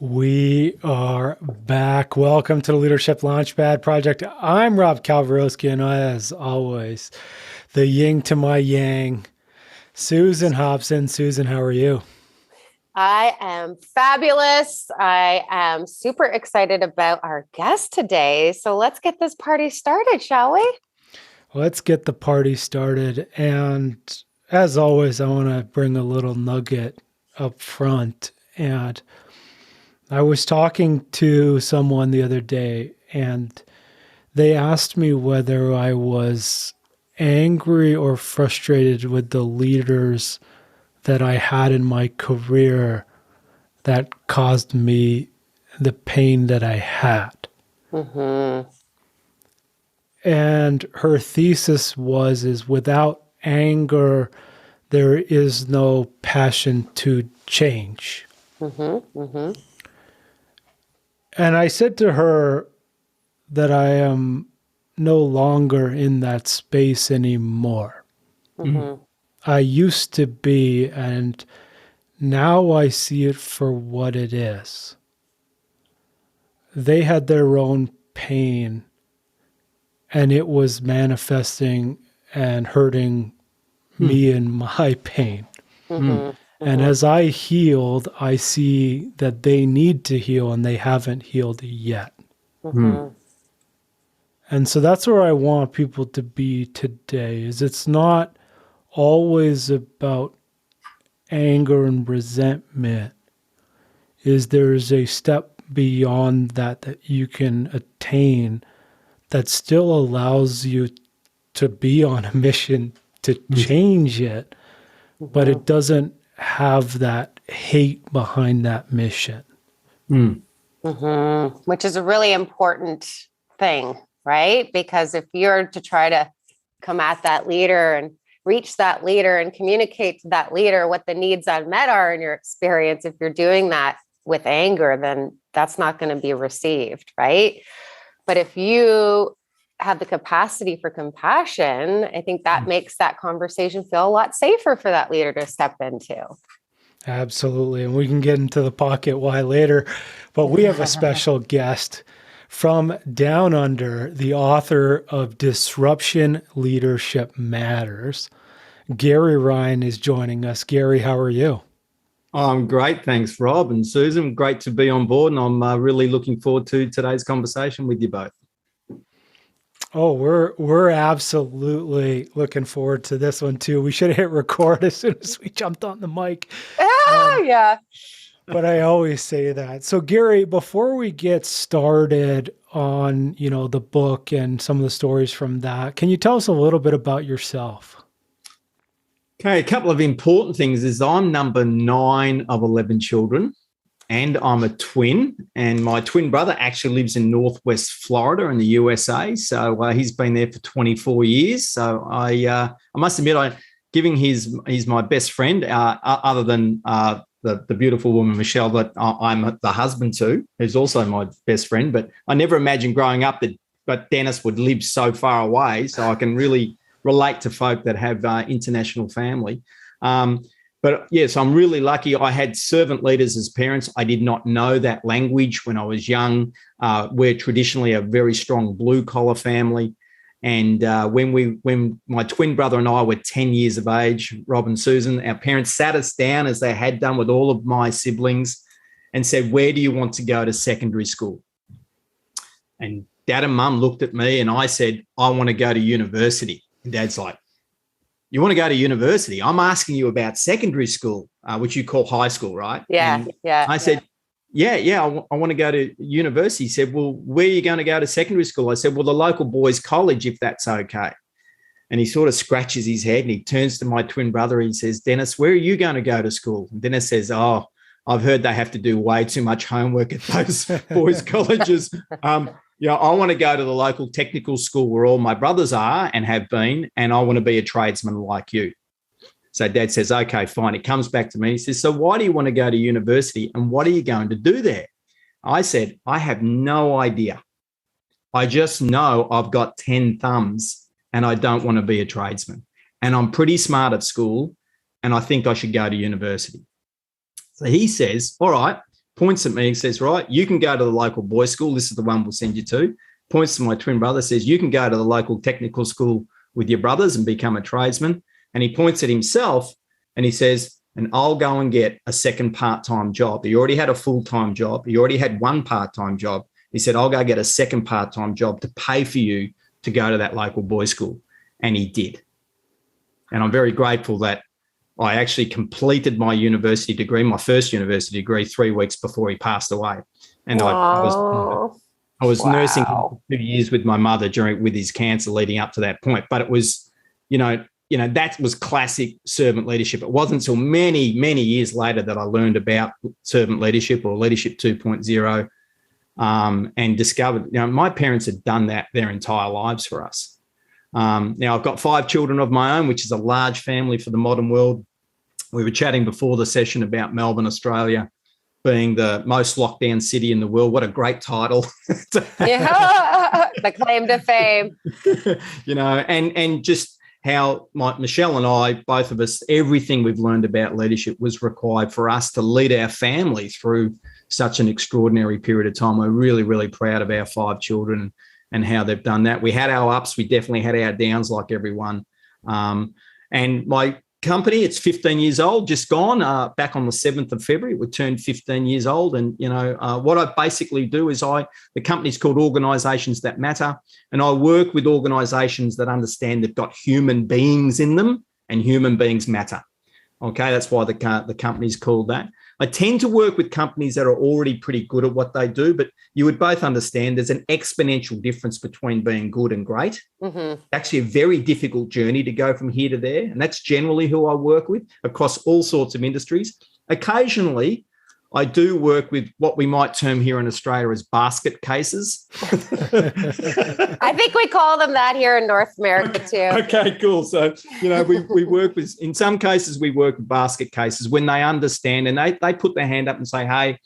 We are back. Welcome to the Leadership Launchpad Project. I'm Rob Calvarowski, and as always, the yin to my yang, Susan Hobson. Susan, how are you? I am fabulous. I am super excited about our guest today. So let's get this party started, shall we? Let's get the party started. And as always, I want to bring a little nugget up front. And I was talking to someone the other day, and they asked me whether I was angry or frustrated with the leaders that I had in my career that caused me the pain that I had. Mm-hmm. And her thesis is without anger, there is no passion to change. Mm-hmm. Mm-hmm. And I said to her that I am no longer in that space anymore. Mm-hmm. I used to be, and now I see it for what it is. They had their own pain, and it was manifesting and hurting me in my pain. Mm-hmm. And as I healed, I see that they need to heal and they haven't healed yet. Mm-hmm. And so that's where I want people to be today, is it's not always about anger and resentment. Is there's a step beyond that that you can attain that still allows you to be on a mission to change it, but it doesn't have that hate behind that mission. Mm-hmm. Which is a really important thing, right? Because if you're to try to come at that leader and reach that leader and communicate to that leader what the needs unmet are in your experience, if you're doing that with anger, then that's not going to be received, right? But if you have the capacity for compassion, I think that makes that conversation feel a lot safer for that leader to step into. Absolutely. And we can get into the pocket why later. But we have a special guest from Down Under, the author of Disruption Leadership Matters. Gary Ryan is joining us. Gary, how are you? I'm great. Thanks, Rob and Susan. Great to be on board. And I'm really looking forward to today's conversation with you both. Oh, we're absolutely looking forward to this one too. We should have hit record as soon as we jumped on the mic. Yeah. But I always say that. So Gary, before we get started on, the book and some of the stories from that, can you tell us a little bit about yourself? Okay, a couple of important things is I'm number 9 of 11 children, and I'm a twin, and my twin brother actually lives in Northwest Florida in the USA. So he's been there for 24 years. So I must admit, he's my best friend, other than the beautiful woman, Michelle, that I'm the husband to, who's also my best friend. But I never imagined growing up that Dennis would live so far away. So I can really relate to folk that have international family. But yes, I'm really lucky. I had servant leaders as parents. I did not know that language when I was young. We're traditionally a very strong blue collar family. And when my twin brother and I were 10 years of age, Rob and Susan, our parents sat us down, as they had done with all of my siblings, and said, "Where do you want to go to secondary school?" And Dad and Mum looked at me and I said, "I want to go to university." And Dad's like, "You want to go to university? I'm asking you about secondary school, which you call high school, right?" Yeah. And Yeah. I said, yeah, I want to go to university. He said, "Well, where are you going to go to secondary school?" I said, "Well, the local boys' college, if that's okay." And he sort of scratches his head and he turns to my twin brother and he says, "Dennis, where are you going to go to school?" And Dennis says, "Oh, I've heard they have to do way too much homework at those boys' colleges. I want to go to the local technical school where all my brothers are and have been, and I want to be a tradesman like you." So Dad says, "Okay, fine." He comes back to me. He says, "So why do you want to go to university and what are you going to do there?" I said, "I have no idea. I just know I've got 10 thumbs and I don't want to be a tradesman. And I'm pretty smart at school and I think I should go to university." So he says, "All right, points at me and says, right, you can go to the local boys' school. This is the one we'll send you to. Points to my twin brother, says, you can go to the local technical school with your brothers and become a tradesman. And he points at himself and he says, and I'll go and get a second part-time job. He already had a full-time job. He already had one part-time job. He said, I'll go get a second part-time job to pay for you to go to that local boys' school. And he did. And I'm very grateful that I actually completed my university degree, my first university degree, 3 weeks before he passed away. And I was nursing him for 2 years with my mother with his cancer leading up to that point. But it was, that was classic servant leadership. It wasn't until many, many years later that I learned about servant leadership or leadership 2.0 and discovered, my parents had done that their entire lives for us. Now, I've got 5 children of my own, which is a large family for the modern world. We were chatting before the session about Melbourne, Australia, being the most locked down city in the world. What a great title. Yeah, the claim to fame. And just how Michelle and I, both of us, everything we've learned about leadership was required for us to lead our family through such an extraordinary period of time. We're really, really proud of our 5 children and how they've done that. We had our ups. We definitely had our downs like everyone. And my company, it's 15 years old, just gone, back on the 7th of February. We turned 15 years old. And, what I basically do is the company's called Organisations That Matter. And I work with organisations that understand they've got human beings in them and human beings matter. Okay, that's why the company's called that. I tend to work with companies that are already pretty good at what they do, but you would both understand there's an exponential difference between being good and great. Mm-hmm. Actually, a very difficult journey to go from here to there. And that's generally who I work with across all sorts of industries. Occasionally, I do work with what we might term here in Australia as basket cases. I think we call them that here in North America too. Okay, cool. So, we work with, in some cases, we work with basket cases when they understand and they put their hand up and say, hey,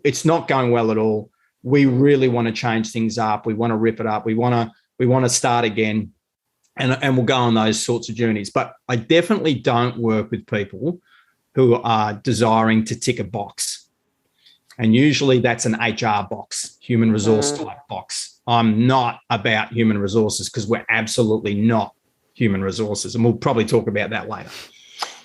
it's not going well at all. We really want to change things up. We want to rip it up. We want to start again. And we'll go on those sorts of journeys. But I definitely don't work with people who are desiring to tick a box. And usually that's an HR box, human resource type box. I'm not about human resources because we're absolutely not human resources. And we'll probably talk about that later.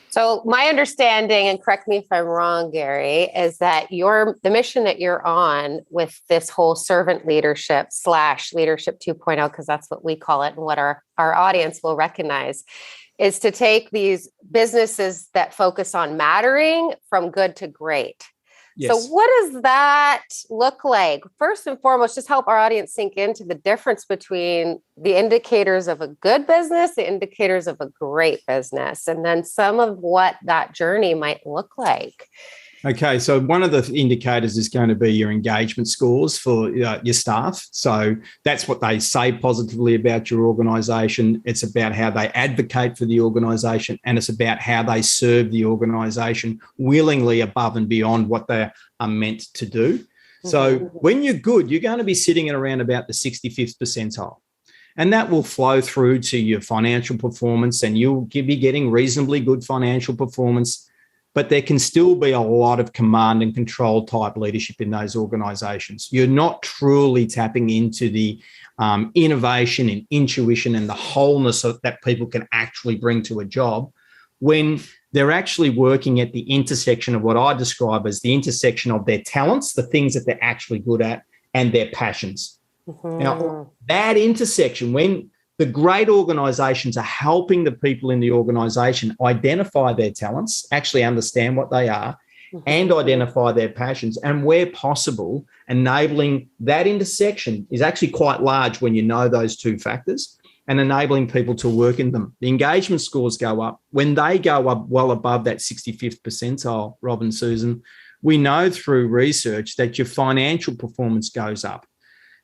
So my understanding, and correct me if I'm wrong, Gary, is that the mission that you're on with this whole servant leadership / leadership 2.0, because that's what we call it and what our audience will recognize, is to take these businesses that focus on mattering from good to great. Yes. So what does that look like? First and foremost, just help our audience sink into the difference between the indicators of a good business, the indicators of a great business, and then some of what that journey might look like. Okay, so one of the indicators is going to be your engagement scores for your staff. So that's what they say positively about your organisation. It's about how they advocate for the organisation, and it's about how they serve the organisation willingly above and beyond what they are meant to do. Mm-hmm. So when you're good, you're going to be sitting at around about the 65th percentile. And that will flow through to your financial performance, and you'll be getting reasonably good financial performance. But there can still be a lot of command and control type leadership in those organisations. You're not truly tapping into the innovation and intuition and the wholeness that people can actually bring to a job when they're actually working at the intersection of what I describe as the intersection of their talents, the things that they're actually good at, and their passions. Mm-hmm. Now, that intersection, when the great organisations are helping the people in the organisation identify their talents, actually understand what they are, and identify their passions, and where possible, enabling that intersection is actually quite large when you know those two factors, and enabling people to work in them. The engagement scores go up. When they go up well above that 65th percentile, Rob and Susan, we know through research that your financial performance goes up.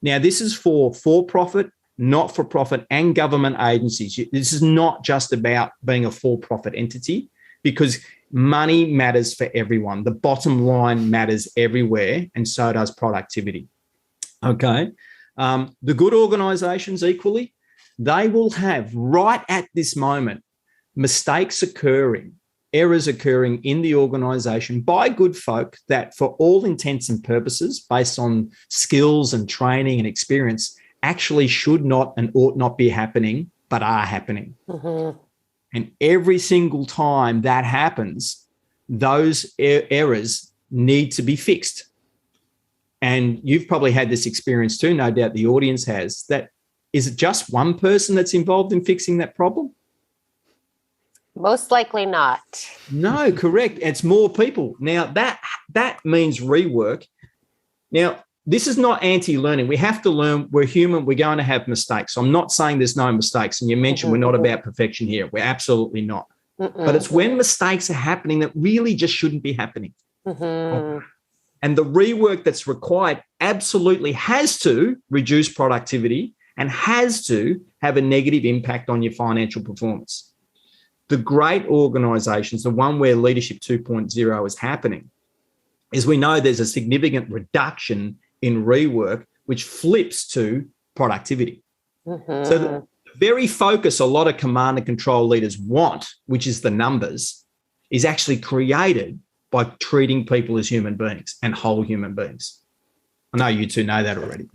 Now, this is for-profit, not-for-profit and government agencies. This is not just about being a for-profit entity, because money matters for everyone. The bottom line matters everywhere, and so does productivity. Okay. The good organisations equally, they will have right at this moment mistakes occurring errors occurring in the organization by good folk that, for all intents and purposes, based on skills and training and experience, actually should not and ought not be happening, but are happening. Mm-hmm. And every single time that happens, those errors need to be fixed. And you've probably had this experience too, no doubt the audience has, that is it just one person that's involved in fixing that problem? Most likely not. No, correct. It's more people. Now, that means rework. Now, this is not anti-learning. We have to learn. We're human. We're going to have mistakes. So I'm not saying there's no mistakes. And you mentioned we're not about perfection here. We're absolutely not. But it's when mistakes are happening that really just shouldn't be happening. Mm-hmm. And the rework that's required absolutely has to reduce productivity and has to have a negative impact on your financial performance. The great organizations, the one where Leadership 2.0 is happening, is we know there's a significant reduction in rework, which flips to productivity. Mm-hmm. So the very focus a lot of command and control leaders want, which is the numbers, is actually created by treating people as human beings and whole human beings. I know you two know that already.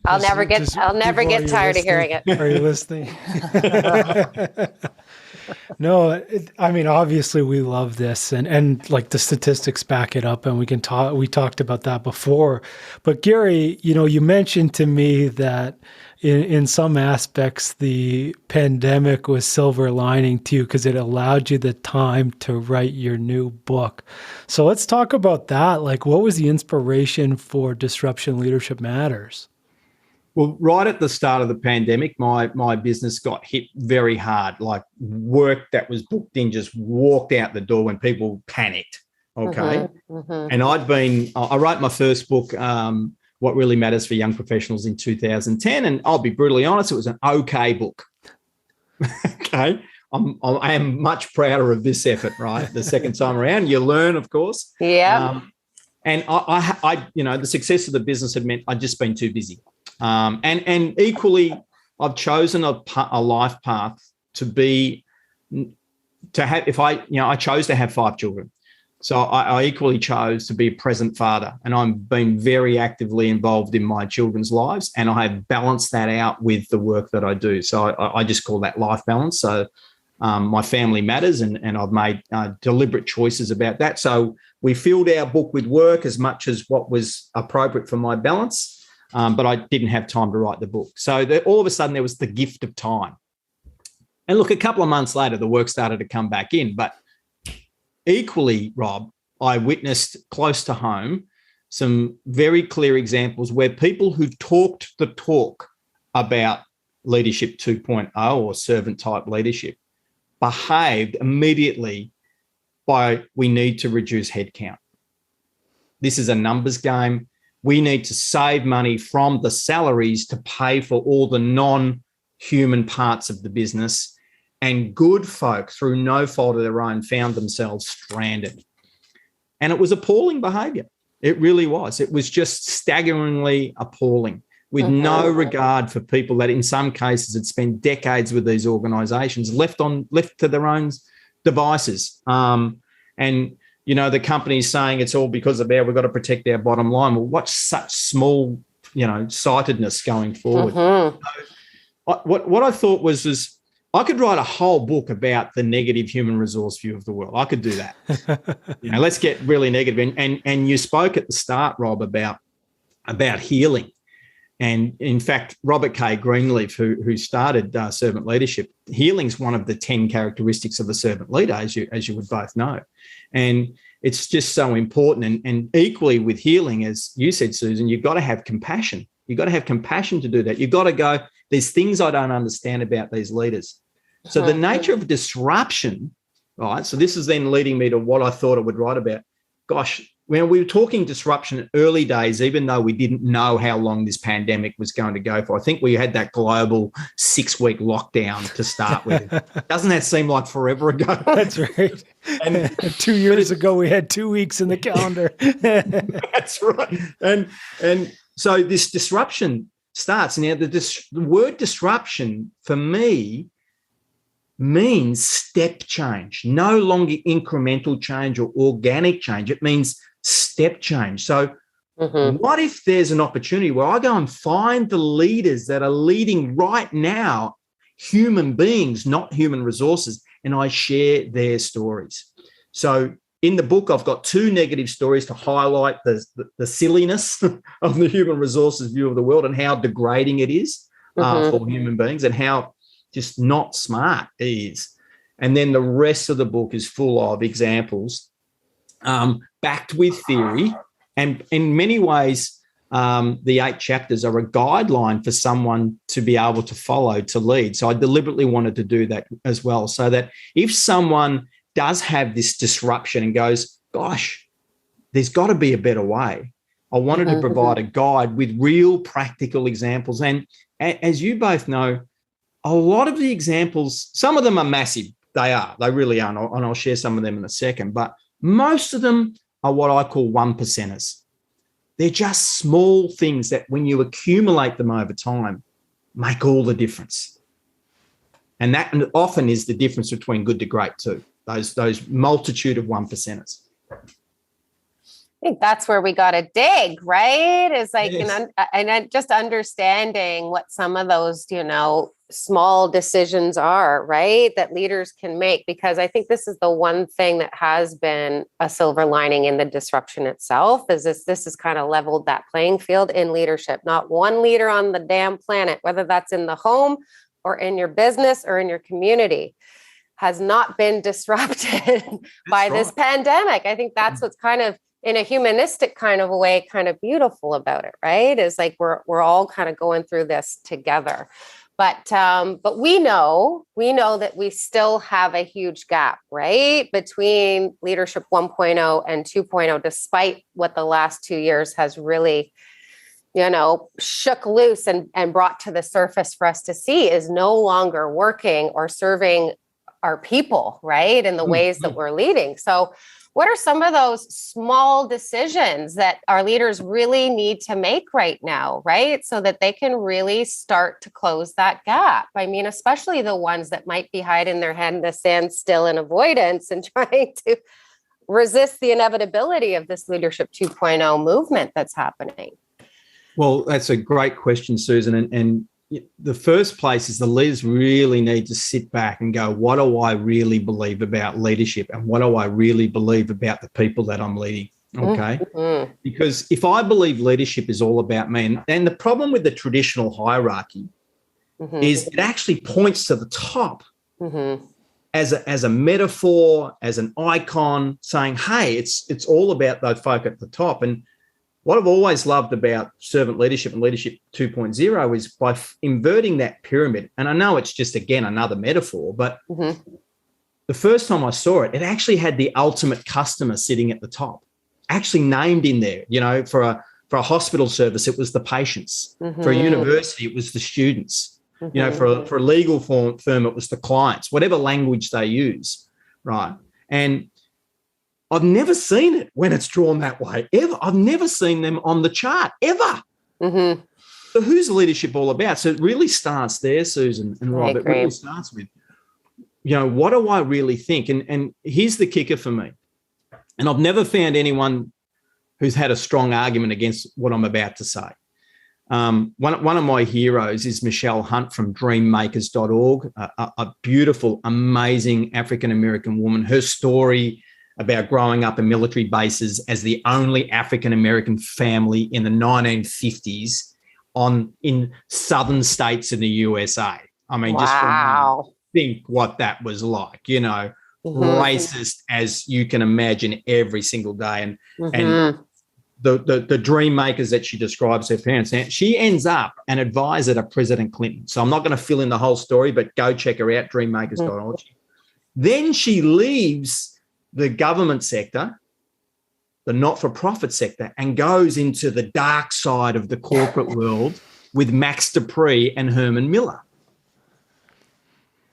I'll never get tired of hearing it. Are you listening? No, I mean, obviously we love this and like the statistics back it up, and we talked about that before. But Gary, you mentioned to me that in some aspects, the pandemic was silver lining to you because it allowed you the time to write your new book. So let's talk about that. Like, what was the inspiration for Disruption Leadership Matters? Well, right at the start of the pandemic, my business got hit very hard. Like, work that was booked in just walked out the door when people panicked. Okay. Mm-hmm. And I wrote my first book, What Really Matters for Young Professionals, in 2010. And I'll be brutally honest, it was an okay book. Okay. I am much prouder of this effort, right? The second time around, you learn, of course. Yeah. And I the success of the business had meant I'd just been too busy. And equally, I've chosen a life path I chose to have 5 children. So I equally chose to be a present father, and I've been very actively involved in my children's lives, and I have balanced that out with the work that I do. So I just call that life balance. So my family matters, and I've made deliberate choices about that. So we filled our book with work as much as what was appropriate for my balance. But I didn't have time to write the book. So all of a sudden there was the gift of time. And look, a couple of months later, the work started to come back in. But equally, Rob, I witnessed close to home some very clear examples where people who talked the talk about Leadership 2.0 or servant-type leadership behaved immediately by, we need to reduce headcount. This is a numbers game. We need to save money from the salaries to pay for all the non-human parts of the business. And good folk, through no fault of their own, found themselves stranded. And it was appalling behaviour. It really was. It was just staggeringly appalling, with no regard for people that in some cases had spent decades with these organisations, left to their own devices. The company's saying it's all because of we've got to protect our bottom line. Well, what's such small, sightedness going forward? So what I thought was I could write a whole book about the negative human resource view of the world. I could do that. Let's get really negative. And you spoke at the start, Rob, about healing. And in fact, Robert K. Greenleaf, who started Servant Leadership, healing's one of the 10 characteristics of a servant leader, as you would both know. And it's just so important. And equally with healing, as you said, Susan, you've got to have compassion. You've got to have compassion to do that. You've got to go, there's things I don't understand about these leaders. So the nature of disruption, right? So this is then leading me to what I thought I would write about. Gosh, when we were talking disruption in early days, even though we didn't know how long this pandemic was going to go for, I think we had that global 6-week lockdown to start with. Doesn't that seem like forever ago? That's right. And 2 years ago, we had 2 weeks in the calendar. That's right. And so this disruption starts. Now, the word disruption for me means step change, no longer incremental change or organic change. It means step change. So what if there's an opportunity where I go and find the leaders that are leading right now, human beings, not human resources, and I share their stories. So in the book, I've got 2 negative stories to highlight the silliness of the human resources view of the world and how degrading it is for human beings and how just not smart it is. And then the rest of the book is full of examples backed with theory. And in many ways, the 8 chapters are a guideline for someone to be able to follow, to lead. So I deliberately wanted to do that as well, so that if someone does have this disruption and goes, gosh, there's got to be a better way, I wanted to provide a guide with real practical examples. And as you both know, a lot of the examples, some of them are massive. They really are. And I'll share some of them in a second. But most of them are what I call 1%ers. They're just small things that when you accumulate them over time, make all the difference. And that often is the difference between good to great too, those multitude of 1%ers. I think that's where we got to dig, right? It's like, Yes. and just understanding what some of those, small decisions are, right? That leaders can make, because I think this is the one thing that has been a silver lining in the disruption itself is this has kind of leveled that playing field in leadership. Not one leader on the damn planet, whether that's in the home or in your business or in your community, has not been disrupted by this pandemic. I think that's what's kind of, in a humanistic kind of a way, kind of beautiful about it, right? Is like we're all kind of going through this together. But we know that we still have a huge gap, right, between leadership 1.0 and 2.0, despite what the last 2 years has really, shook loose and brought to the surface for us to see is no longer working or serving our people, right, in the ways that we're leading. So what are some of those small decisions that our leaders really need to make right now, right? So that they can really start to close that gap. I mean, especially the ones that might be hiding their head in the sand still in avoidance and trying to resist the inevitability of this Leadership 2.0 movement that's happening. Well, that's a great question, Susan. And the first place is the leaders really need to sit back and go, what do I really believe about leadership? And what do I really believe about the people that I'm leading? Okay. Because if I believe leadership is all about me, and the problem with the traditional hierarchy is it actually points to the top as a metaphor, as an icon, saying, hey, it's all about those folk at the top. And what I've always loved about servant leadership and leadership 2.0 is by inverting that pyramid. And I know it's just, again, another metaphor, but the first time I saw it, it actually had the ultimate customer sitting at the top, actually named in there. For a hospital service, it was the patients. For a university, it was the students. For a legal firm, it was the clients, whatever language they use, right? And I've never seen it when it's drawn that way, ever. I've never seen them on the chart, ever. So who's leadership all about? So it really starts there, Susan and Rob. It really starts with, what do I really think? And here's the kicker for me. And I've never found anyone who's had a strong argument against what I'm about to say. One of my heroes is Michelle Hunt from dreammakers.org, a beautiful, amazing African-American woman. Her story about growing up in military bases as the only African-American family in the 1950s in southern states in the USA. I mean, just think what that was like, racist as you can imagine every single day. And the dream makers that she describes her parents, and she ends up an advisor to President Clinton. So I'm not going to fill in the whole story, but go check her out, dreammakers.org. Then she leaves the government sector, the not-for-profit sector, and goes into the dark side of the corporate world with Max Dupree and Herman Miller.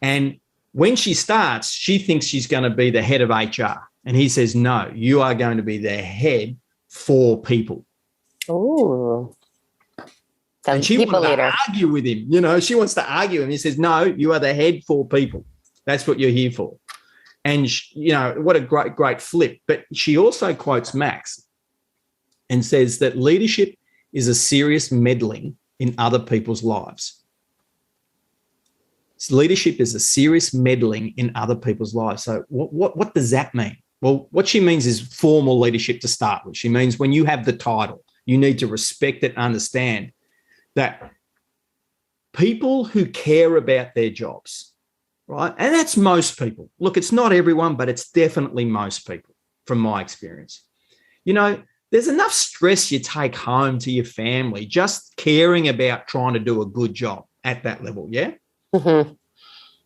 And when she starts, she thinks she's going to be the head of HR. And he says, no, you are going to be the head for people. Ooh. And she wanted to argue with him. She wants to argue with him. He says, no, you are the head for people. That's what you're here for. And, what a great flip. But she also quotes Max and says that leadership is a serious meddling in other people's lives. So leadership is a serious meddling in other people's lives. So what does that mean? Well, what she means is formal leadership to start with. She means when you have the title, you need to respect it, understand that people who care about their jobs, right? And that's most people. Look, it's not everyone, but it's definitely most people from my experience. There's enough stress you take home to your family just caring about trying to do a good job at that level, yeah? Mm-hmm.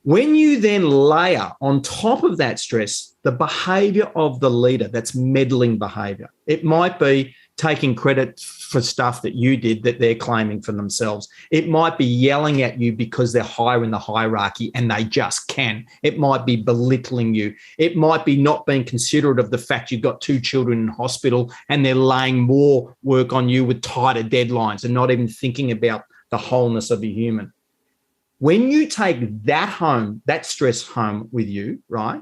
When you then layer on top of that stress the behavior of the leader, that's meddling behavior. It might be taking credit for stuff that you did that they're claiming for themselves. It might be yelling at you because they're higher in the hierarchy and they just can. It might be belittling you. It might be not being considerate of the fact you've got 2 children in hospital and they're laying more work on you with tighter deadlines and not even thinking about the wholeness of a human. When you take that home, that stress home with you, right?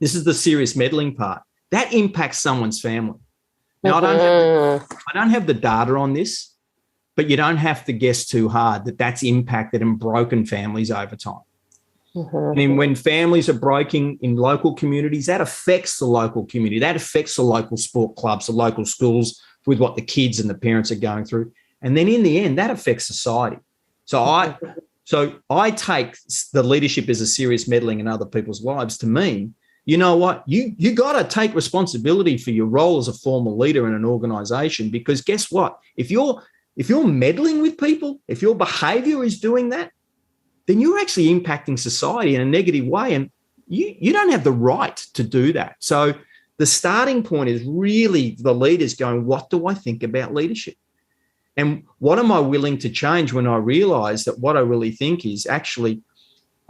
This is the serious meddling part. That impacts someone's family. Now, I don't have the data on this, but you don't have to guess too hard that that's impacted and broken families over time. Mm-hmm. And when families are broken in local communities, that affects the local community. That affects the local sport clubs, the local schools with what the kids and the parents are going through. And then in the end, that affects society. So I take the leadership as a serious meddling in other people's lives to mean, you know what, you got to take responsibility for your role as a formal leader in an organization, because guess what? If you're meddling with people, if your behavior is doing that, then you're actually impacting society in a negative way, and you don't have the right to do that. So the starting point is really the leaders going, what do I think about leadership? And what am I willing to change when I realize that what I really think is actually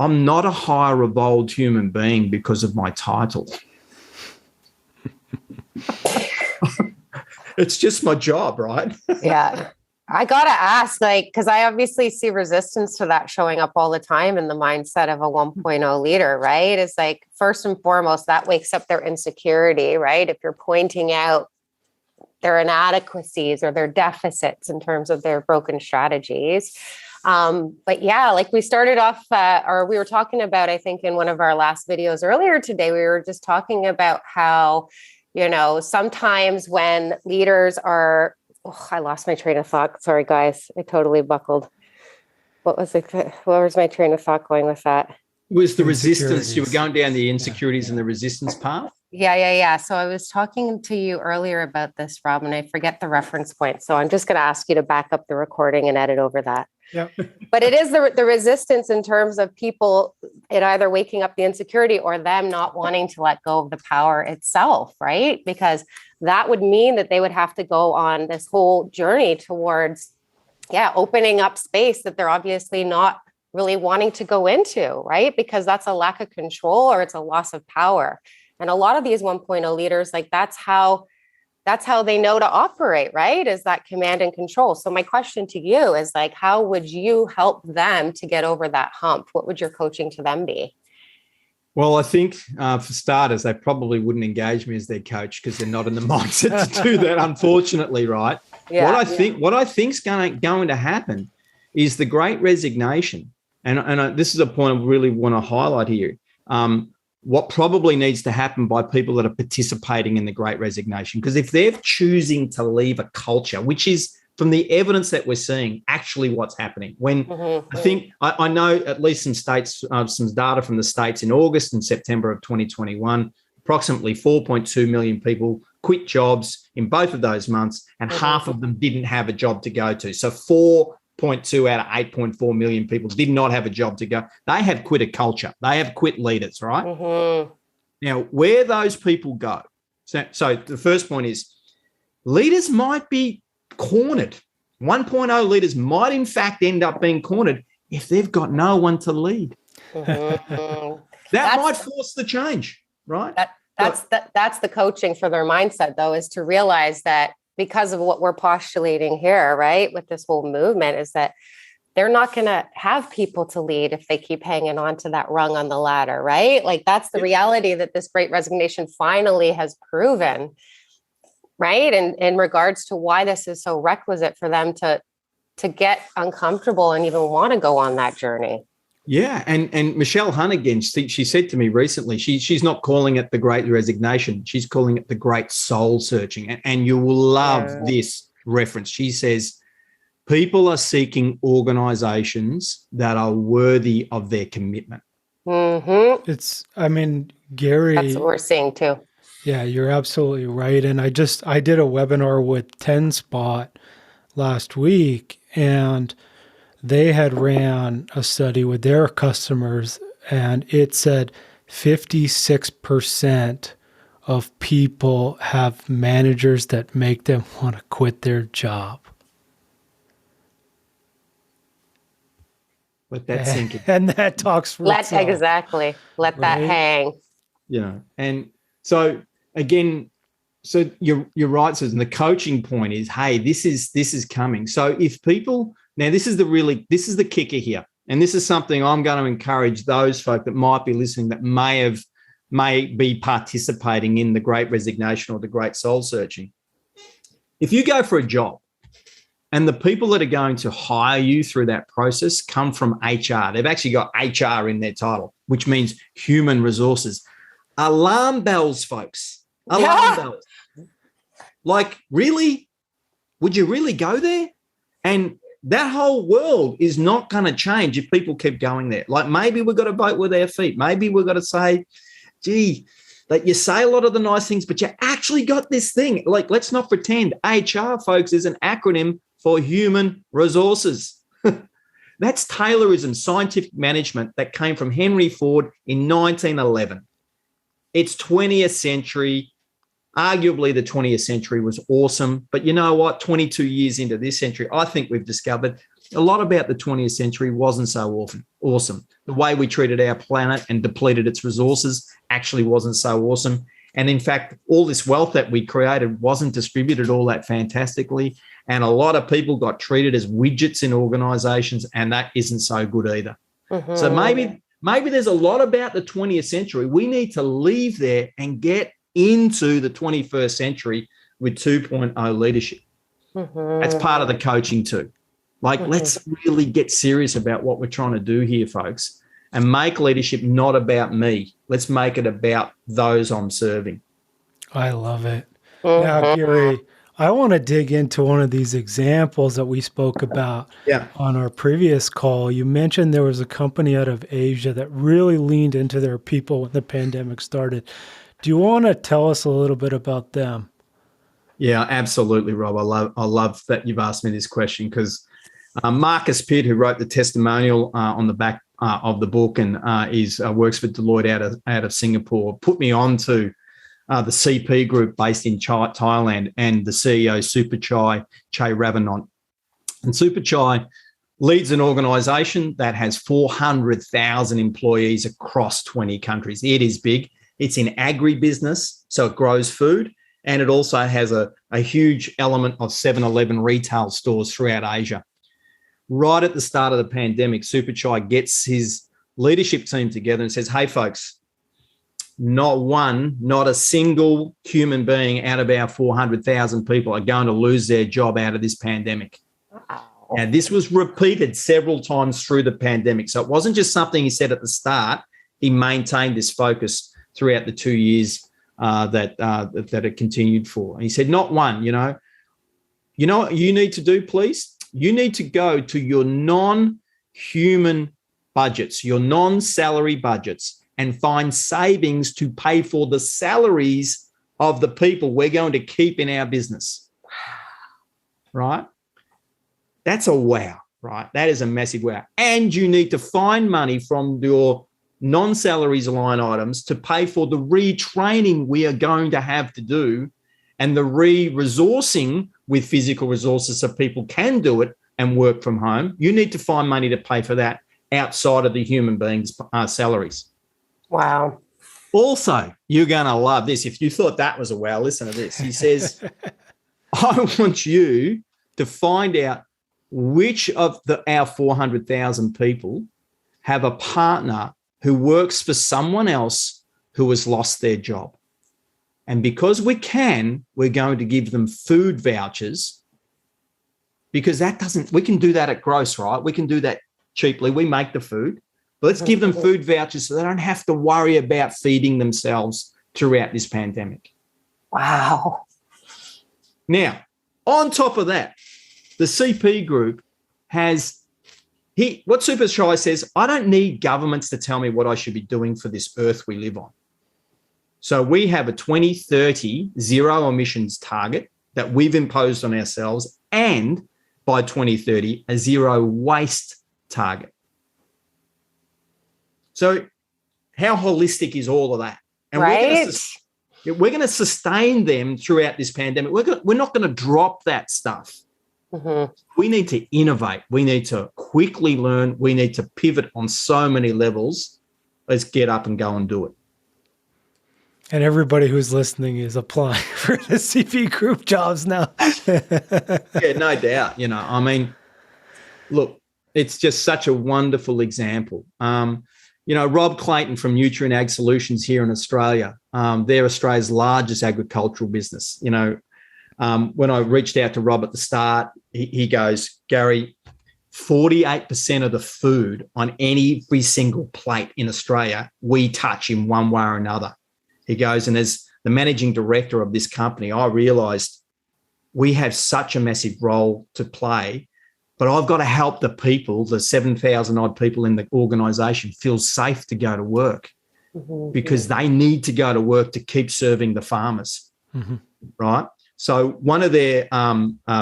I'm not a higher evolved human being because of my title. It's just my job, right? Yeah. I got to ask, because I obviously see resistance to that showing up all the time in the mindset of a 1.0 leader, right? It's first and foremost, that wakes up their insecurity, right? If you're pointing out their inadequacies or their deficits in terms of their broken strategies. But yeah, we started off, or we were talking about, I think in one of our last videos earlier today, we were just talking about how, sometimes when leaders are, I lost my train of thought. Sorry, guys, I totally buckled. What was my train of thought going with that? It was the resistance. You were going down the insecurities and the resistance path. Yeah. So I was talking to you earlier about this, Rob, and I forget the reference point. So I'm just going to ask you to back up the recording and edit over that. Yeah. But it is the resistance in terms of people, it either waking up the insecurity or them not wanting to let go of the power itself, right? Because that would mean that they would have to go on this whole journey towards, opening up space that they're obviously not really wanting to go into, right? Because that's a lack of control or it's a loss of power. And a lot of these 1.0 leaders, that's how they know to operate, right? Is that command and control. So my question to you is how would you help them to get over that hump? What would your coaching to them be? Well, I think for starters, they probably wouldn't engage me as their coach because they're not in the mindset to do that, unfortunately, right? Yeah, what I think's going to happen is the Great Resignation. And this is a point I really want to highlight here. What probably needs to happen by people that are participating in the Great Resignation, because if they're choosing to leave a culture, which is from the evidence that we're seeing, actually what's happening. I know at least some states, some data from the states in August and September of 2021, approximately 4.2 million people quit jobs in both of those months, and half of them didn't have a job to go to. So 4.2 out of 8.4 million people did not have a job to go. They have quit a culture. They have quit leaders, right? Mm-hmm. Now, where those people go. So the first point is leaders might be cornered. 1.0 leaders might, in fact, end up being cornered if they've got no one to lead. Mm-hmm. That might force the change, right? That's the coaching for their mindset, though, is to realize that because of what we're postulating here, right, with this whole movement, is that they're not going to have people to lead if they keep hanging on to that rung on the ladder, right? Like that's the reality that this Great Resignation finally has proven, right? And in regards to why this is so requisite for them to get uncomfortable and even want to go on that journey. Yeah, and Michelle Hunnigan, she said to me recently, she's not calling it the Great Resignation, she's calling it the Great Soul Searching. And you will love this reference. She says, people are seeking organizations that are worthy of their commitment. Mm-hmm. Gary, that's what we're seeing too. Yeah, you're absolutely right. And I did a webinar with 10spot last week, and they had ran a study with their customers, and it said 56% of people have managers that make them want to quit their job. Let that sink in. And that talks for itself. Exactly. Let that hang. And so again, so you're right, Susan. The coaching point is, hey, this is coming. So if people now, this is the kicker here, and this is something I'm going to encourage those folk that might be listening that may be participating in the Great Resignation or the Great Soul Searching. If you go for a job, and the people that are going to hire you through that process come from HR, they've actually got HR in their title, which means human resources. Alarm bells, folks. Alarm bells. Like, really? Would you really go there? And that whole world is not going to change if people keep going there. Like, maybe we've got to vote with our feet. Maybe we've got to say, gee, that you say a lot of the nice things, but you actually got this thing. Like, let's not pretend. HR, folks, is an acronym for human resources. That's Taylorism, scientific management, that came from Henry Ford in 1911. It's 20th century. Arguably, the 20th century was awesome. But you know what? 22 years into this century, I think we've discovered a lot about the 20th century wasn't so awesome. The way we treated our planet and depleted its resources actually wasn't so awesome. And in fact, all this wealth that we created wasn't distributed all that fantastically. And a lot of people got treated as widgets in organizations, and that isn't so good either. Mm-hmm. So maybe there's a lot about the 20th century. We need to leave there and get into the 21st century with 2.0 leadership. Mm-hmm. That's part of the coaching too. Like, let's really get serious about what we're trying to do here, folks, and make leadership not about me. Let's make it about those I'm serving. I love it. Now, Gary, I want to dig into one of these examples that we spoke about on our previous call. You mentioned there was a company out of Asia that really leaned into their people when the pandemic started. Do you want to tell us a little bit about them? Yeah, absolutely, Rob. I love that you've asked me this question, because Marcus Pitt, who wrote the testimonial on the back of the book and works for Deloitte out of Singapore, put me on to the CP group based in Thailand, and the CEO, Superchai Ravanant. And Superchai leads an organisation that has 400,000 employees across 20 countries. It is big. It's in agribusiness, so it grows food, and it also has a huge element of 7-Eleven retail stores throughout Asia. Right at the start of the pandemic, Superchai gets his leadership team together and says, hey, folks, not a single human being out of our 400,000 people are going to lose their job out of this pandemic. Wow. Now, this was repeated several times through the pandemic. So it wasn't just something he said at the start. He maintained this focus throughout the 2 years that it continued for. And he said, not one, you know what you need to do, please? You need to go to your non-human budgets, your non-salary budgets, and find savings to pay for the salaries of the people we're going to keep in our business. Right? That's a wow, right? That is a massive wow. And you need to find money from your non-salaries line items to pay for the retraining we are going to have to do, and the resourcing with physical resources so people can do it and work from home. You need to find money to pay for that outside of the human beings' salaries. Wow. Also, you're going to love this. If you thought that was a wow, listen to this. He says, I want you to find out which of our 400,000 people have a partner who works for someone else who has lost their job? And because we're going to give them food vouchers, because we can do that at Gross, right? We can do that cheaply. We make the food. But let's give them food vouchers so they don't have to worry about feeding themselves throughout this pandemic. Wow. Now, on top of that, the CP group what Super Shy says, I don't need governments to tell me what I should be doing for this earth we live on. So we have a 2030 zero emissions target that we've imposed on ourselves, and by 2030, a zero waste target. So how holistic is all of that? And right. we're going to sustain them throughout this pandemic. We're not going to drop that stuff. Mm-hmm. We need to innovate. We need to quickly learn. We need to pivot on so many levels. Let's get up and go and do it. And everybody who's listening is applying for the CP group jobs now. Yeah, no doubt. I mean, look, it's just such a wonderful example. Rob Clayton from Nutrient Ag Solutions here in Australia, they're Australia's largest agricultural business. When I reached out to Rob at the start, he goes, Gary, 48% of the food on every single plate in Australia we touch in one way or another. He goes, and as the managing director of this company, I realised we have such a massive role to play, but I've got to help the people, the 7,000 odd people in the organisation, feel safe to go to work, because they need to go to work to keep serving the farmers, right? So one of their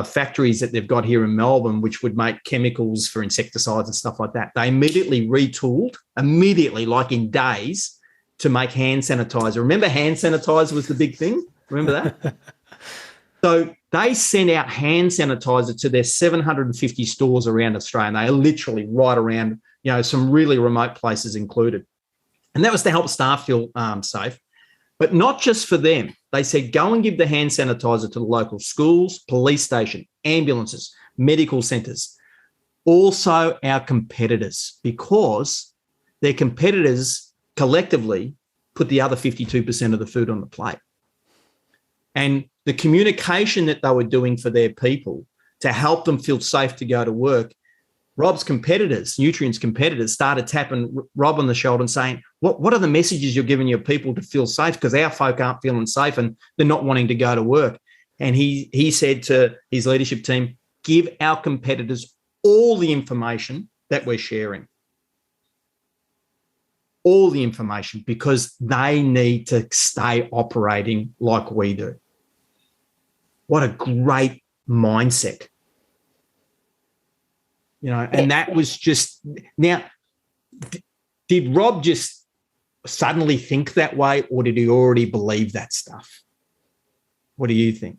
factories that they've got here in Melbourne, which would make chemicals for insecticides and stuff like that, they immediately retooled, like in days, to make hand sanitizer. Remember hand sanitizer was the big thing? Remember that? So they sent out hand sanitizer to their 750 stores around Australia. And they are literally right around, some really remote places included. And that was to help staff feel safe. But not just for them. They said, go and give the hand sanitizer to the local schools, police station, ambulances, medical centres. Also our competitors, because their competitors collectively put the other 52% of the food on the plate. And the communication that they were doing for their people to help them feel safe to go to work, Rob's competitors, Nutrient's competitors, started tapping Rob on the shoulder and saying, what are the messages you're giving your people to feel safe? Because our folk aren't feeling safe and they're not wanting to go to work. And he said to his leadership team, give our competitors all the information that we're sharing. All the information, because they need to stay operating like we do. What a great mindset. And that was just, now, did Rob just suddenly think that way, or did he already believe that stuff? What do you think?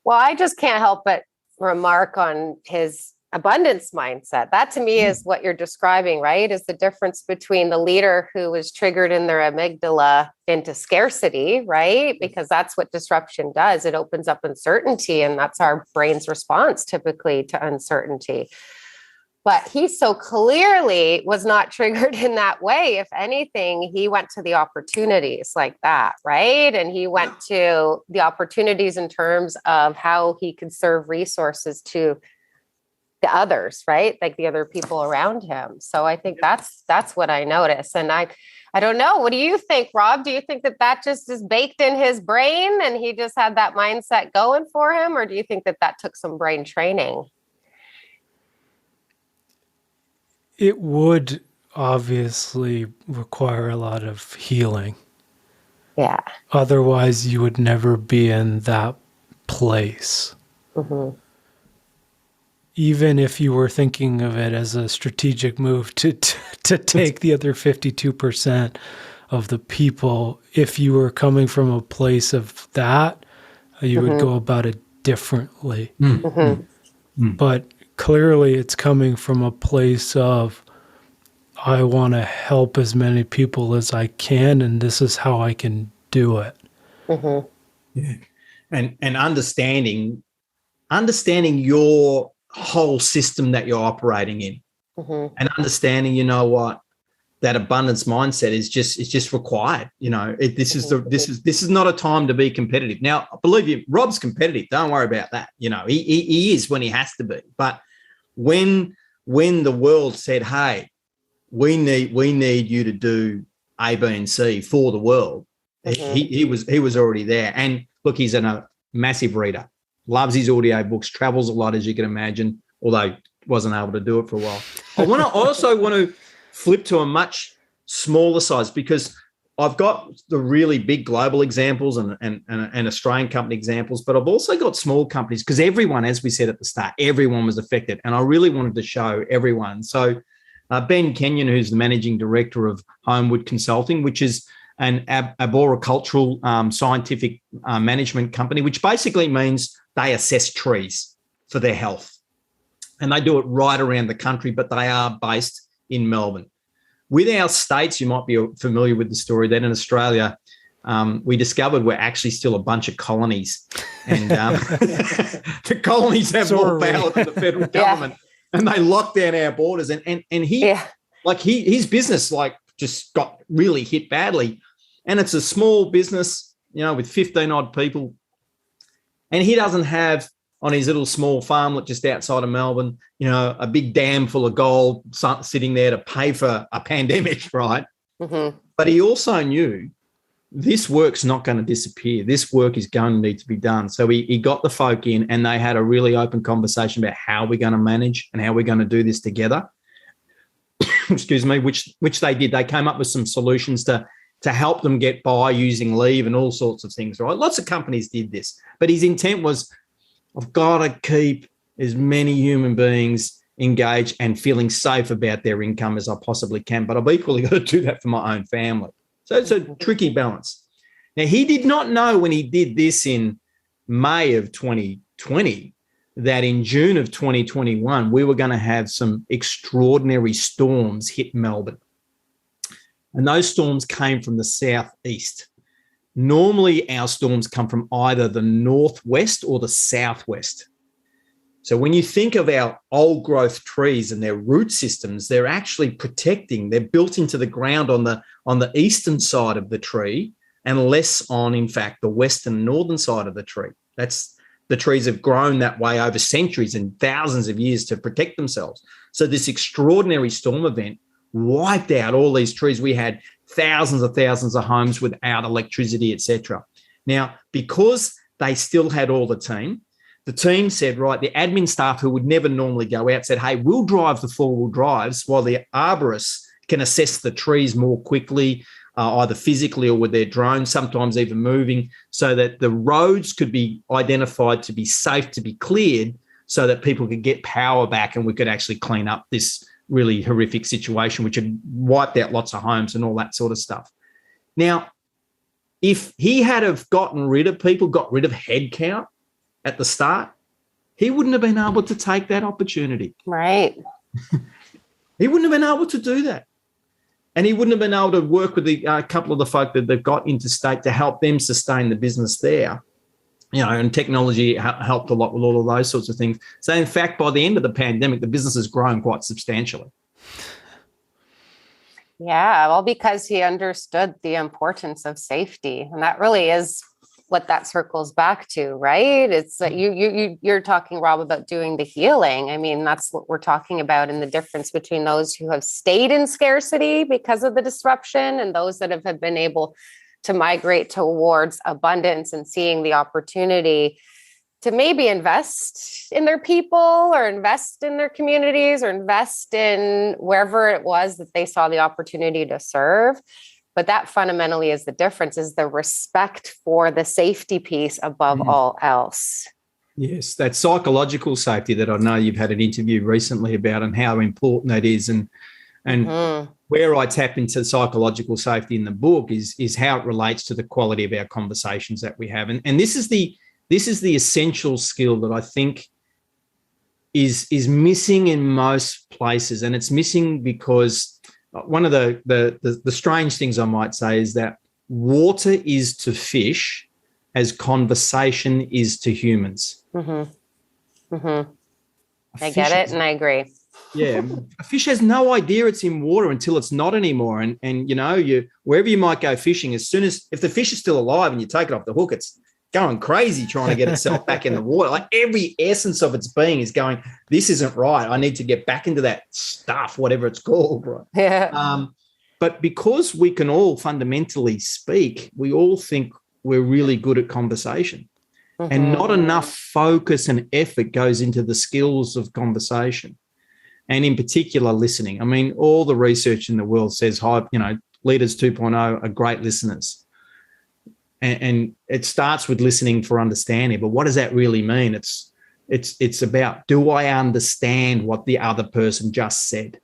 Well, I just can't help but remark on his abundance mindset. That to me is what you're describing, right? Is the difference between the leader who was triggered in their amygdala into scarcity, right? Because that's what disruption does. It opens up uncertainty, and that's our brain's response typically to uncertainty. But he so clearly was not triggered in that way. If anything, he went to the opportunities like that, right? And he went to the opportunities in terms of how he could serve resources to the others, right? Like the other people around him. So I think that's what I noticed. And I don't know. What do you think, Rob? Do you think that just is baked in his brain and he just had that mindset going for him? Or do you think that took some brain training? It would obviously require a lot of healing. Yeah. Otherwise, you would never be in that place. Mm-hmm. Even if you were thinking of it as a strategic move to take the other 52% of the people, if you were coming from a place of that, you would go about it differently. But clearly it's coming from a place of, I want to help as many people as I can, and this is how I can do it. Yeah. And understanding your whole system that you're operating in, and understanding, you know what, that abundance mindset is just required. You know, this is not a time to be competitive. Now, believe you, Rob's competitive. Don't worry about that. You know, he is when he has to be. But when the world said, "Hey, we need you to do A, B, and C for the world," he was already there. And look, he's a massive reader, loves his audio books, travels a lot, as you can imagine, although wasn't able to do it for a while. I also want to flip to a much smaller size, because I've got the really big global examples and Australian company examples, but I've also got small companies, because everyone, as we said at the start, everyone was affected. And I really wanted to show everyone. So Ben Kenyon, who's the managing director of Homewood Consulting, which is an arboricultural scientific management company, which basically means they assess trees for their health. And they do it right around the country, but they are based in Melbourne. With our states, you might be familiar with the story that in Australia, we discovered we're actually still a bunch of colonies. And the colonies have more power than the federal government. And they locked down our borders. And his business just got really hit badly. And it's a small business, you know, with 15 odd people. And he doesn't have on his little small farmlet just outside of Melbourne, you know, a big dam full of gold sitting there to pay for a pandemic, right? But he also knew this work's not going to disappear. This work is going to need to be done. So he got the folk in, and they had a really open conversation about how we're going to manage and how we're going to do this together. Excuse me, which they did. They came up with some solutions to help them get by using leave and all sorts of things, right? Lots of companies did this. But his intent was, I've got to keep as many human beings engaged and feeling safe about their income as I possibly can, but I've equally got to do that for my own family. So it's a tricky balance. Now, he did not know when he did this in May of 2020 that in June of 2021, we were going to have some extraordinary storms hit Melbourne. And those storms came from the southeast. Normally, our storms come from either the northwest or the southwest. So when you think of our old growth trees and their root systems, they're actually protecting. They're built into the ground on the eastern side of the tree, and less on, in fact, the western and northern side of the tree. That's the trees have grown that way over centuries and thousands of years to protect themselves. So this extraordinary storm event wiped out all these trees. We had thousands of homes without electricity, etc. Now, because they still had all the team said, right, the admin staff who would never normally go out said, hey, we'll drive the four-wheel drives while the arborists can assess the trees more quickly, either physically or with their drones, sometimes even moving, so that the roads could be identified to be safe to be cleared, so that people could get power back and we could actually clean up this really horrific situation, which had wiped out lots of homes and all that sort of stuff. Now, if he had have gotten rid of people, got rid of headcount at the start, he wouldn't have been able to take that opportunity. Right. He wouldn't have been able to do that. And he wouldn't have been able to work with a couple of the folk that they've got interstate to help them sustain the business there. You know, and technology helped a lot with all of those sorts of things. So, in fact, by the end of the pandemic, the business has grown quite substantially. Yeah, well, because he understood the importance of safety. And that really is what that circles back to, right? It's that you're talking, Rob, about doing the healing. I mean, that's what we're talking about, in the difference between those who have stayed in scarcity because of the disruption and those that have been able to migrate towards abundance and seeing the opportunity to maybe invest in their people or invest in their communities or invest in wherever it was that they saw the opportunity to serve. But that fundamentally is the difference, is the respect for the safety piece above all else. Yes, that psychological safety that I know you've had an interview recently about, and how important that is. And where I tap into psychological safety in the book is how it relates to the quality of our conversations that we have. And this is the essential skill that I think is missing in most places. And it's missing because one of the strange things I might say is that water is to fish as conversation is to humans. A I get fish it, has- and I agree. Yeah, a fish has no idea it's in water until it's not anymore. And you wherever you might go fishing, as soon as if the fish is still alive and you take it off the hook, it's going crazy trying to get itself back in the water. Like every essence of its being is going, this isn't right. I need to get back into that stuff, whatever it's called. Right. Yeah. But because we can all fundamentally speak, we all think we're really good at conversation. And not enough focus and effort goes into the skills of conversation. And in particular, listening. I mean, all the research in the world says, leaders 2.0 are great listeners. And it starts with listening for understanding. But what does that really mean? It's about, do I understand what the other person just said?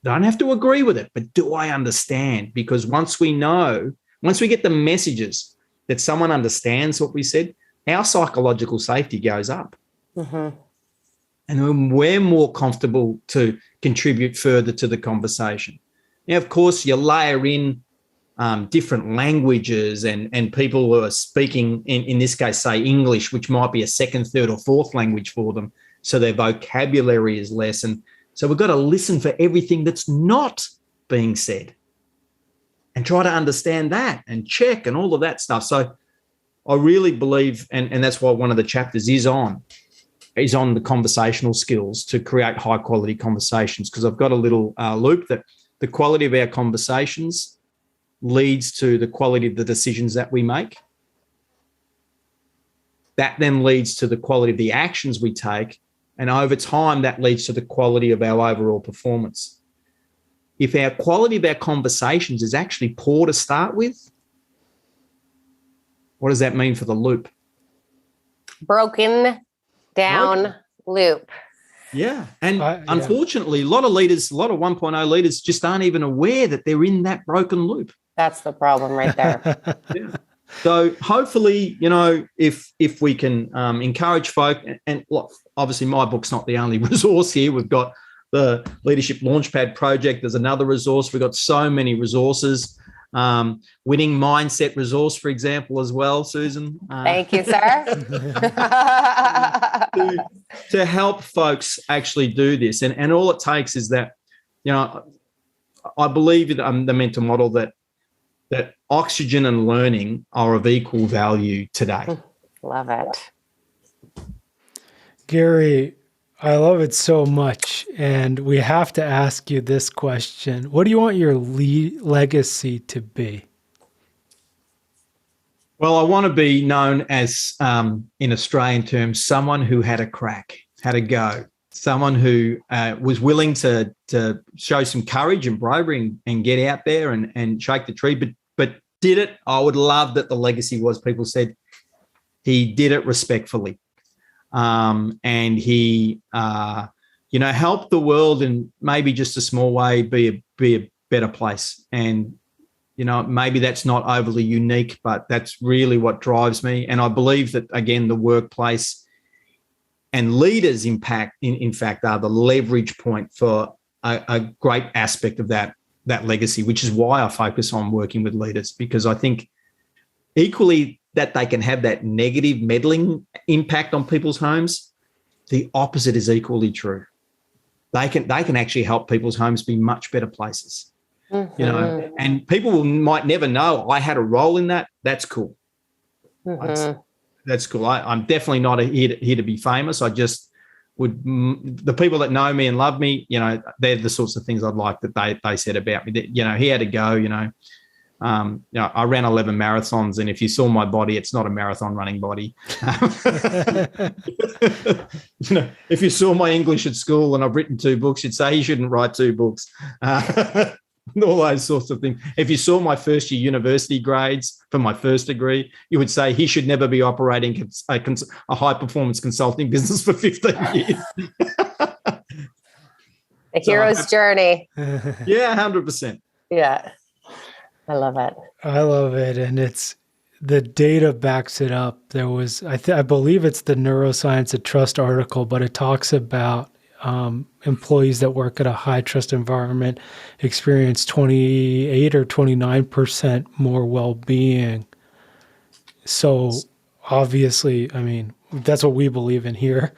Don't have to agree with it, but do I understand? Because once we get the messages that someone understands what we said, our psychological safety goes up. And then we're more comfortable to contribute further to the conversation. Now, of course, you layer in different languages and people who are speaking, in this case, say English, which might be a second, third, or fourth language for them. So their vocabulary is less. And so we've got to listen for everything that's not being said and try to understand that and check and all of that stuff. So I really believe, and that's why one of the chapters is on the conversational skills to create high quality conversations, because I've got a little loop that the quality of our conversations leads to the quality of the decisions that we make. That then leads to the quality of the actions we take. And over time, that leads to the quality of our overall performance. If our quality of our conversations is actually poor to start with, what does that mean for the loop? Broken down loop. Yeah. And unfortunately, a lot of 1.0 leaders just aren't even aware that they're in that broken loop. That's the problem right there. Yeah. So hopefully, if we can encourage folk, and look, obviously my book's not the only resource here. We've got the Leadership Launchpad Project. There's another resource. We've got so many resources. Winning mindset resource, for example, as well, Susan. Thank you, sir. to help folks actually do this. And all it takes is that, I believe in the mental model that oxygen and learning are of equal value today. Love it. Gary, I love it so much. And we have to ask you this question. What do you want your legacy to be? Well, I want to be known as, in Australian terms, someone who had a crack, had a go, someone who was willing to show some courage and bravery and get out there and shake the tree, but did it. I would love that the legacy was people said he did it respectfully. And he, helped the world in maybe just a small way be a better place. And, maybe that's not overly unique, but that's really what drives me. And I believe that, again, the workplace and leaders impact, in fact, are the leverage point for a great aspect of that legacy, which is why I focus on working with leaders, because I think equally that they can have that negative meddling impact on people's homes, the opposite is equally true. They can actually help people's homes be much better places. And people might never know I had a role in that. That's cool. That's cool. I'm definitely not here to be famous. I just the people that know me and love me, they're the sorts of things I'd like that they said about me. That, he had to go, I ran 11 marathons, and if you saw my body, it's not a marathon running body. If you saw my English at school and I've written 2 books, you'd say he shouldn't write 2 books. All those sorts of things. If you saw my first year university grades for my first degree, you would say he should never be operating a high performance consulting business for 15 years. The hero's journey. Yeah, 100%. Yeah. I love it. I love it. And the data backs it up. There was, I believe it's the Neuroscience of Trust article, but it talks about employees that work at a high trust environment experience 28 or 29% more well-being. So obviously, I mean, that's what we believe in here.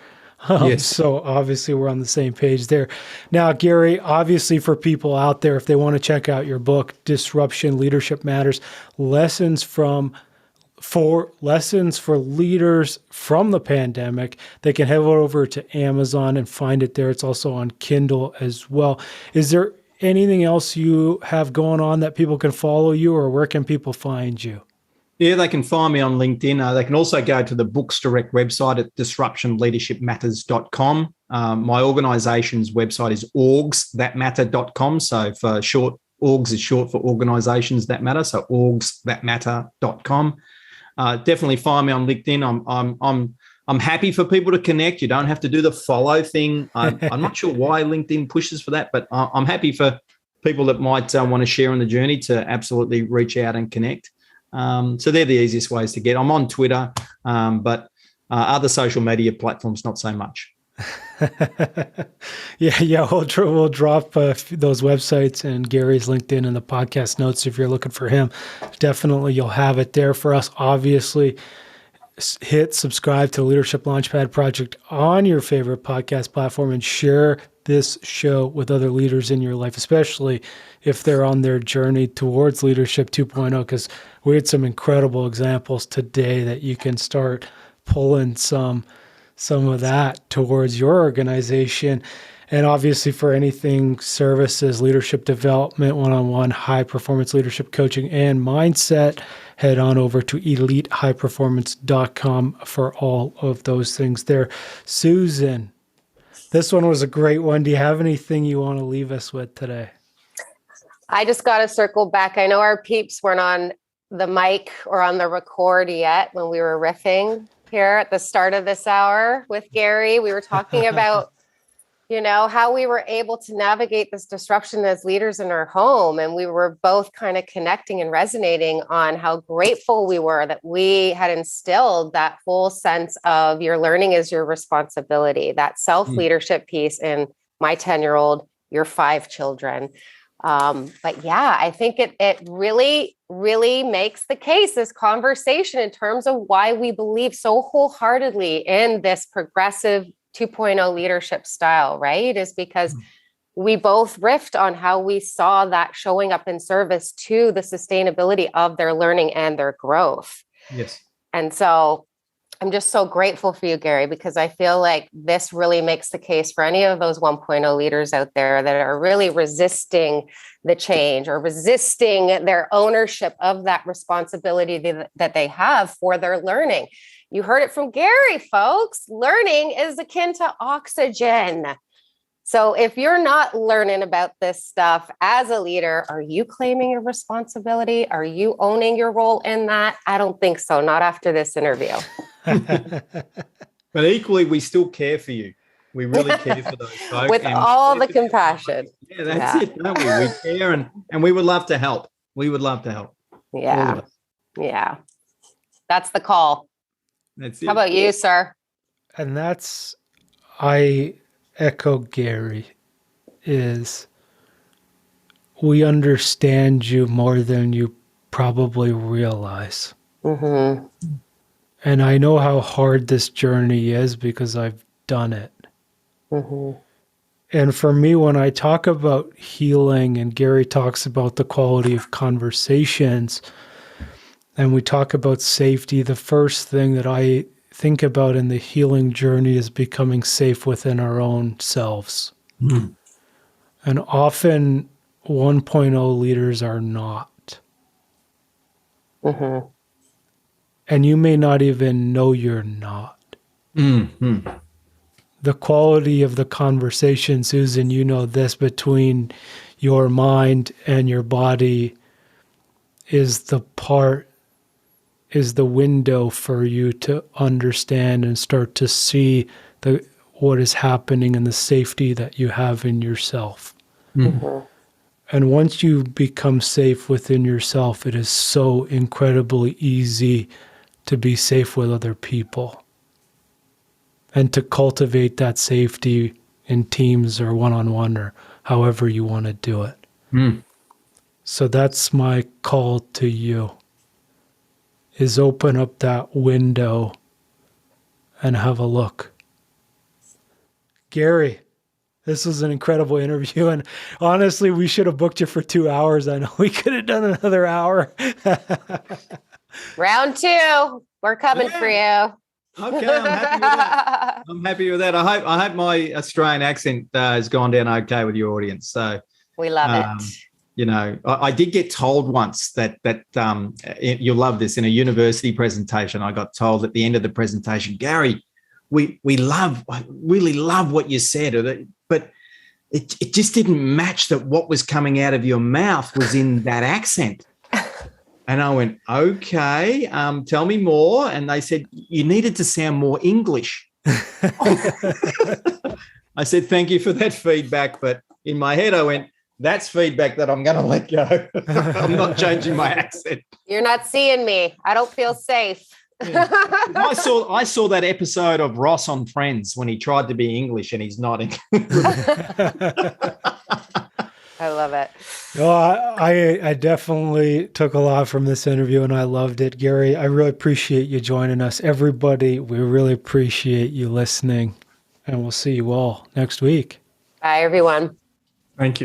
Yes. So obviously we're on the same page there. Now, Gary, obviously for people out there, if they want to check out your book, Disruption, Leadership Matters, lessons for leaders from the pandemic, they can head over to Amazon and find it there. It's also on Kindle as well. Is there anything else you have going on that people can follow you, or where can people find you? Yeah, they can find me on LinkedIn. They can also go to the Books Direct website at disruptionleadershipmatters.com. My organization's website is orgsthatmatter.com. So for short, orgs is short for organizations that matter. So orgsthatmatter.com. Definitely find me on LinkedIn. I'm happy for people to connect. You don't have to do the follow thing. I'm not sure why LinkedIn pushes for that, but I'm happy for people that might want to share on the journey to absolutely reach out and connect. So they're the easiest ways to get. I'm on Twitter, but other social media platforms, not so much. Yeah. We'll drop those websites and Gary's LinkedIn in the podcast notes if you're looking for him. Definitely, you'll have it there for us. Obviously, hit subscribe to Leadership Launchpad Project on your favorite podcast platform and share this show with other leaders in your life, especially if they're on their journey towards Leadership 2.0, because we had some incredible examples today that you can start pulling some of that towards your organization. And obviously for anything services, leadership development, one-on-one, high-performance leadership coaching, and mindset, head on over to elitehighperformance.com for all of those things there. Susan, this one was a great one. Do you have anything you want to leave us with today? I just got to circle back. I know our peeps weren't on the mic or on the record yet when we were riffing here at the start of this hour with Gary. We were talking about, how we were able to navigate this disruption as leaders in our home. And we were both kind of connecting and resonating on how grateful we were that we had instilled that whole sense of your learning is your responsibility, that self-leadership piece in my 10-year-old, your 5 children. But yeah, I think it really, really makes the case, this conversation, in terms of why we believe so wholeheartedly in this progressive 2.0 leadership style, right? Is because we both riffed on how we saw that showing up in service to the sustainability of their learning and their growth. Yes. And so I'm just so grateful for you, Gary, because I feel like this really makes the case for any of those 1.0 leaders out there that are really resisting the change or resisting their ownership of that responsibility that they have for their learning. You heard it from Gary, folks. Learning is akin to oxygen. So if you're not learning about this stuff as a leader, are you claiming your responsibility? Are you owning your role in that? I don't think so. Not after this interview. But equally, we still care for you. We really care for those folks. With all the compassion. Yeah, that's it, don't we? We care and we would love to help. We would love to help. Yeah. All of us. Yeah. That's the call. That's it. How about you, sir? And I echo Gary, is we understand you more than you probably realize. Mm-hmm. And I know how hard this journey is because I've done it. Mm-hmm. And for me, when I talk about healing, and Gary talks about the quality of conversations, and we talk about safety, the first thing that I think about in the healing journey is becoming safe within our own selves. Mm. And often 1.0 leaders are not. Mm-hmm. And you may not even know you're not. Mm-hmm. The quality of the conversation, Susan, you know this, between your mind and your body is the window for you to understand and start to see what is happening and the safety that you have in yourself. Mm-hmm. And once you become safe within yourself, it is so incredibly easy to be safe with other people and to cultivate that safety in teams or one-on-one or however you want to do it. Mm. So that's my call to you, is open up that window and have a look. Gary, this was an incredible interview. And honestly, we should have booked you for 2 hours. I know we could have done another hour. Round 2, we're coming for you. Okay, I'm happy with that. I'm happy with that. I hope my Australian accent has gone down okay with your audience. So We love it. you know, I did get told once that you'll love this. In a university presentation, I got told at the end of the presentation, Gary, I really love what you said, but it just didn't match that what was coming out of your mouth was in that accent. And I went, okay, tell me more. And they said, you needed to sound more English. I said, thank you for that feedback. But in my head, I went, that's feedback that I'm going to let go. I'm not changing my accent. You're not seeing me. I don't feel safe. Yeah. I saw that episode of Ross on Friends when he tried to be English and he's not. I love it. No, I definitely took a lot from this interview and I loved it. Gary, I really appreciate you joining us. Everybody, we really appreciate you listening, and we'll see you all next week. Bye, everyone. Thank you.